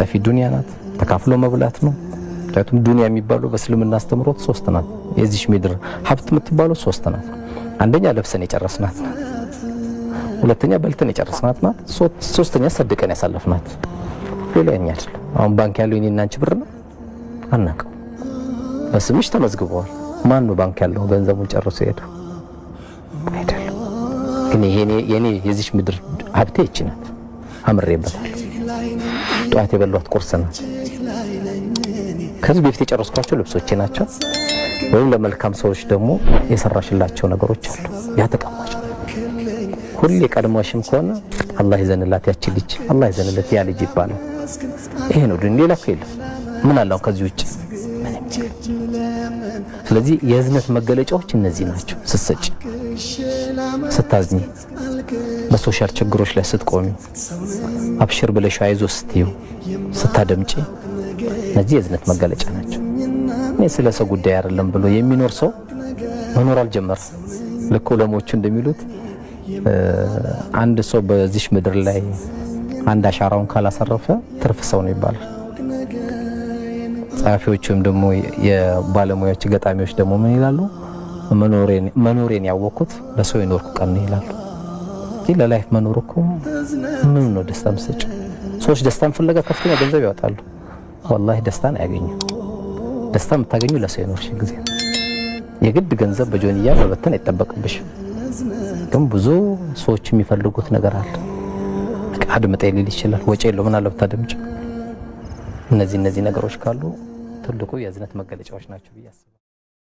ጠፊ ዱንያ ናት። ተካፍሎ መብላት ነው። ምክንያቱም ዱንያ የሚባለው በእስልምና አስተምሮት 3 ናት። የዚህ ምድር ሀብት የምትባለው 3 ናት። አንደኛ ለብሰን የጨረስናት ናት። ሁለተኛ በልተን የጨረስናት ናት። ሶስተኛ ሰድቀን ያሳለፍናት። ሌላኛ አይደለም። አሁን ባንክ ያለው የኔና አንቺ ብር ነው አናውቀው። በስምሽ ተመዝግቧል። ማን ነው ባንክ ያለው ገንዘቡን ጨርሶ ሄዱ? አይደለም። ግን የኔ የዚህ ምድር ሀብቴ እቺ ናት። አምሬበታለሁ። ጧት የበሏት ቁርስ ናት። ከዚህ በፊት የጨረስኳቸው ልብሶቼ ናቸው። ወይም ለመልካም ሰዎች ደግሞ የሰራሽላቸው ነገሮች አሉ። ያ ተቀማጭ ሁሌ ቀድሞሽም ከሆነ አላህ ይዘንላት ያቺ ልጅ፣ አላህ ይዘንለት ያ ልጅ ይባላል። ይሄ ነው ግን ሌላ ከሌለ ምን አለው ከዚህ ውጭ? ስለዚህ የእዝነት መገለጫዎች እነዚህ ናቸው። ስትሰጪ፣ ስታዝኚ፣ በሶሻል ችግሮች ላይ ስትቆሚ፣ አብሽር ብለሽ አይዞ ስትዩ፣ ስታደምጪ፣ እነዚህ የእዝነት መገለጫ ናቸው። እኔ ስለ ሰው ጉዳይ አይደለም ብሎ የሚኖር ሰው መኖር አልጀመረም። ልክ ዑለሞቹ እንደሚሉት አንድ ሰው በዚህ ምድር ላይ አንድ አሻራውን ካላሰረፈ ትርፍ ሰው ነው ይባላል። ጻፊዎችም ደግሞ የባለሙያዎች ገጣሚዎች ደግሞ ምን ይላሉ? መኖሬን ያወቅኩት ለሰው የኖርኩ ቀን ነው ይላሉ። ለላይፍ መኖር እኮ ምን ነው ደስታ መስጭ። ሰዎች ደስታን ፍለጋ ከፍተኛ ገንዘብ ያወጣሉ። ወላሂ ደስታን አያገኙም። ደስታ የምታገኙ ለሰው የኖርሽ ጊዜ። የግድ ገንዘብ በጆንያ መበተን አይጠበቅብሽም። ግን ብዙ ሰዎች የሚፈልጉት ነገር አለ። አድምጤ ሊል ይችላል። ወጪ የለው ምን አለ ብታደምጪ። እነዚህ ነገሮች ካሉ ትልቁ የእዝነት መገለጫዎች ናቸው ብዬ አስባለሁ።